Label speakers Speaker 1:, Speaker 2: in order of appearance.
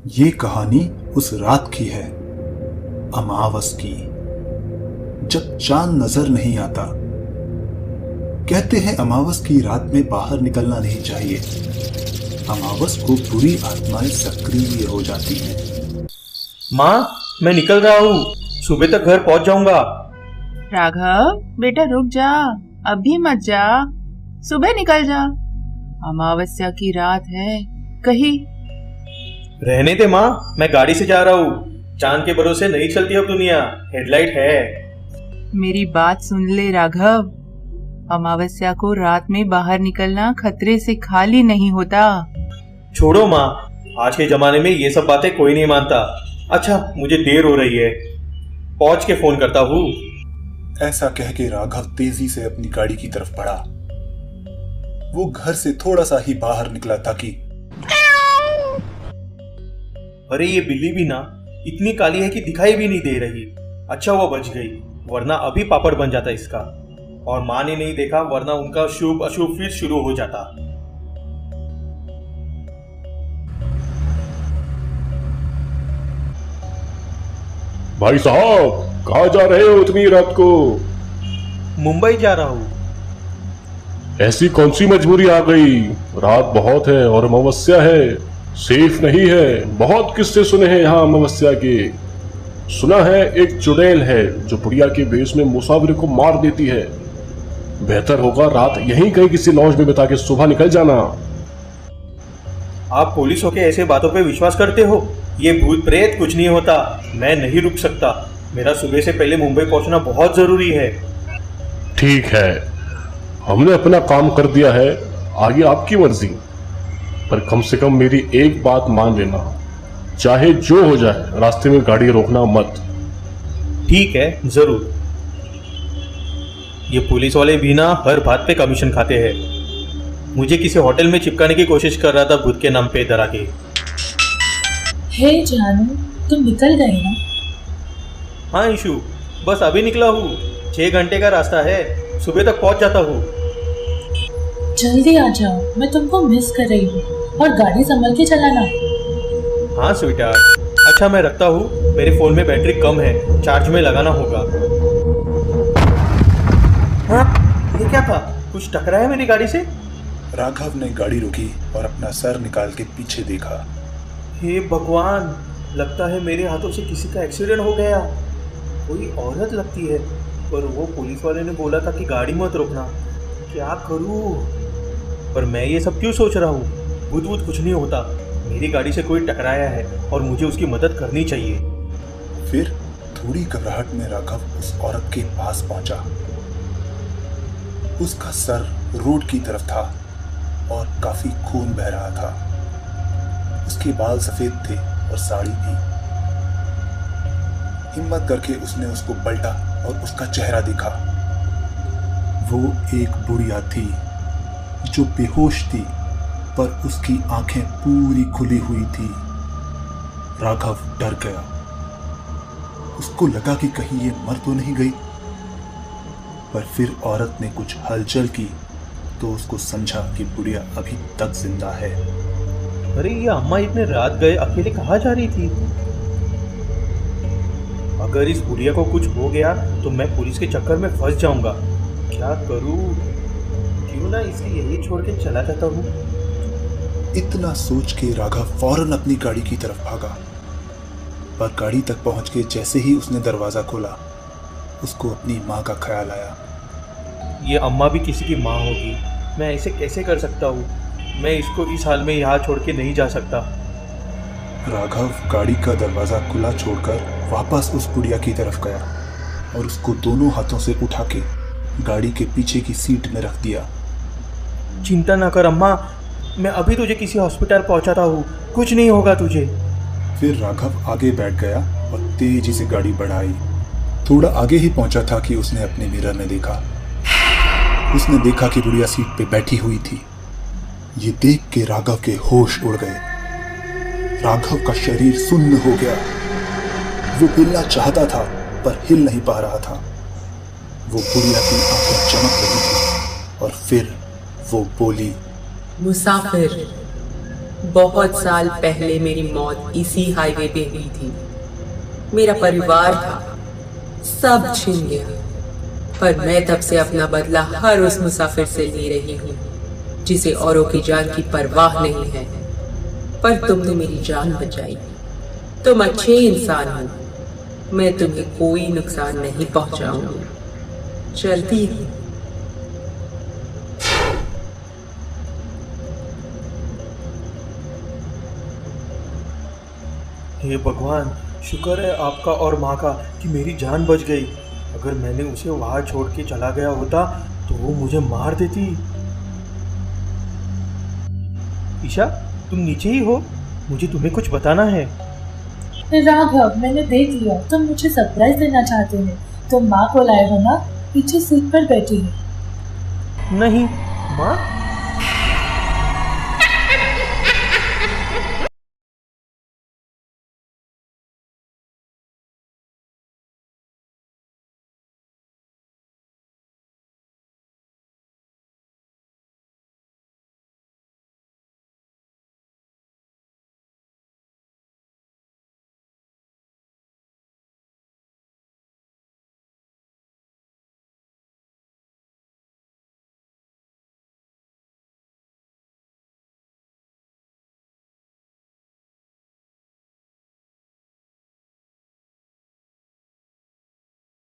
Speaker 1: ये कहानी उस रात की है, अमावस की, जब चांद नजर नहीं आता। कहते हैं अमावस की रात में बाहर निकलना नहीं चाहिए। अमावस को बुरी आत्माएं सक्रिय हो जाती हैं।
Speaker 2: माँ, मैं निकल रहा हूँ। सुबह तक घर पहुँच जाऊंगा।
Speaker 3: राघव बेटा रुक जा, अभी मत जा, सुबह निकल जा। अमावस्या की रात है, कहीं
Speaker 2: रहने दे माँ, मैं गाड़ी से जा रहा हूँ। चांद के भरोसे नहीं चलती अब दुनिया, हेडलाइट है।
Speaker 3: मेरी बात सुन ले राघव, अमावस्या को रात में बाहर निकलना खतरे से खाली नहीं होता।
Speaker 2: छोड़ो माँ, आज के जमाने में ये सब बातें कोई नहीं मानता। अच्छा, मुझे देर हो रही है, पहुंच के फोन करता हूँ।
Speaker 1: ऐसा कह के राघव तेजी से अपनी गाड़ी की तरफ बढ़ा। वो घर से थोड़ा सा ही बाहर निकला था कि
Speaker 2: अरे ये बिल्ली भी ना इतनी काली है कि दिखाई भी नहीं दे रही। अच्छा वो बच गई, वरना अभी पापड़ बन जाता इसका। और माँ ने नहीं देखा, वरना उनका शुभ अशुभ फिर शुरू हो जाता।
Speaker 4: भाई साहब, कहाँ जा रहे हो इतनी रात को?
Speaker 2: मुंबई जा रहा हूँ।
Speaker 4: ऐसी कौन सी मजबूरी आ गई? रात बहुत है और अमावस्या है, सेफ नहीं है। बहुत किस्से सुने हैं यहाँ अमावस्या के। सुना है एक चुड़ैल है जो बुढ़िया के भेष में मुसाफिर को मार देती है। बेहतर होगा रात यहीं कहीं किसी लॉज में बिता के सुबह निकल जाना।
Speaker 2: आप पुलिस होके ऐसे बातों पे विश्वास करते हो? ये भूत प्रेत कुछ नहीं होता। मैं नहीं रुक सकता, मेरा सुबह से पहले मुंबई पहुंचना बहुत जरूरी है।
Speaker 4: ठीक है, हमने अपना काम कर दिया है, आगे आपकी मर्जी। पर कम से कम मेरी एक बात मान लेना, चाहे जो हो जाए रास्ते में गाड़ी रोकना मत।
Speaker 2: ठीक है, जरूर। ये पुलिस वाले भी ना हर बात पे कमीशन खाते हैं। मुझे किसी होटल में चिपकाने की कोशिश कर रहा था भूत के नाम पे डरा के।
Speaker 5: हे जानू, तुम निकल गए ना?
Speaker 2: हाँ ईशु, बस अभी निकला हूँ। 6 घंटे का रास्ता है, सुबह तक पहुँच जाता हूँ।
Speaker 5: जल्दी आ जाओ, मैं तुमको मिस कर रही हूँ। और गाड़ी संभल के चलाना।
Speaker 2: हाँ स्वीटहार्ट। अच्छा मैं रखता हूँ, मेरे फोन में बैटरी कम है, चार्ज में लगाना होगा। हाँ, ये क्या था? कुछ टकराया मेरी गाड़ी से?
Speaker 1: राघव ने गाड़ी रोकी और अपना सर निकाल के पीछे देखा।
Speaker 2: हे भगवान, लगता है मेरे हाथों से किसी का एक्सीडेंट हो गया। कोई औरत लगती है, पर वो पुलिस वाले ने बोला था कि गाड़ी मत रोकना। क्या करूँ? पर मैं ये सब क्यों सोच रहा हूँ? भूत वूत कुछ नहीं होता। मेरी गाड़ी से कोई टकराया है और मुझे उसकी मदद करनी चाहिए।
Speaker 1: फिर थोड़ी घबराहट में राघव उस औरत के पास पहुंचा। उसका सर रोड की तरफ था और काफी खून बह रहा था। उसके बाल सफेद थे और साड़ी भी। हिम्मत करके उसने उसको पलटा और उसका चेहरा देखा। वो एक बुढ़िया थी जो बेहोश थी, पर उसकी आंखें पूरी खुली हुई थी। राघव डर गया। उसको लगा कि कहीं ये मर तो नहीं गई। पर फिर औरत ने कुछ हलचल की तो उसको समझा कि बुढ़िया अभी तक जिंदा है।
Speaker 2: अरे ये अम्मा इतने रात गए अकेले कहाँ जा रही थी? अगर इस बुढ़िया को कुछ हो गया तो मैं पुलिस के चक्कर में फंस जाऊंगा। क्या करूं? क्यों ना इसे यही छोड़ के चला जाता हूँ।
Speaker 1: इतना सोच के राघव फौरन अपनी गाड़ी की तरफ भागा। पर गाड़ी तक पहुंच के जैसे ही उसने दरवाजा खोला, उसको अपनी माँ का ख्याल आया।
Speaker 2: ये अम्मा भी किसी की माँ होगी। मैं ऐसे कैसे कर सकता हूँ? मैं इसको इस हाल में यहाँ छोड़ के नहीं जा सकता।
Speaker 1: राघव गाड़ी का दरवाजा खुला छोड़कर वापस उस बुढ़िया की तरफ गया और उसको दोनों हाथों से उठा के गाड़ी के पीछे की सीट में रख दिया।
Speaker 2: चिंता ना कर अम्मा, मैं अभी तुझे किसी हॉस्पिटल पहुँचाता हूँ, कुछ नहीं होगा तुझे।
Speaker 1: फिर राघव आगे बैठ गया और तेजी से गाड़ी बढ़ाई। थोड़ा आगे ही पहुंचा था कि उसने अपने मिरर में देखा। उसने देखा कि बुढ़िया सीट पे बैठी हुई थी। ये देख के राघव के होश उड़ गए। राघव का शरीर सुन्न हो गया। वो हिलना चाहता था पर हिल नहीं पा रहा था। वो बुढ़िया की आंखें चमक रही थी और फिर वो बोली,
Speaker 5: मुसाफिर,
Speaker 6: बहुत साल पहले मेरी मौत इसी हाईवे पे हुई थी। मेरा परिवार था, सब छिन गया, पर मैं तब से अपना बदला हर उस मुसाफिर से ले रही हूँ जिसे औरों की जान की परवाह नहीं है। पर तुमने मेरी जान बचाई। तुम अच्छे इंसान हो, मैं तुम्हें कोई नुकसान नहीं पहुंचाऊंगी। चलती हूँ।
Speaker 2: हे भगवान, शुक्र है आपका और माँ का कि मेरी जान बच गई। अगर मैंने उसे वहां छोड़ के चला गया होता तो वो मुझे मार देती। ईशा, तुम नीचे ही हो? मुझे तुम्हें कुछ बताना है।
Speaker 5: राघव, मैंने देख लिया, तुम मुझे सरप्राइज देना चाहते हैं। तुम माँ को लाए हो ना, पीछे सीट पर बैठी है।
Speaker 2: नहीं, माँ?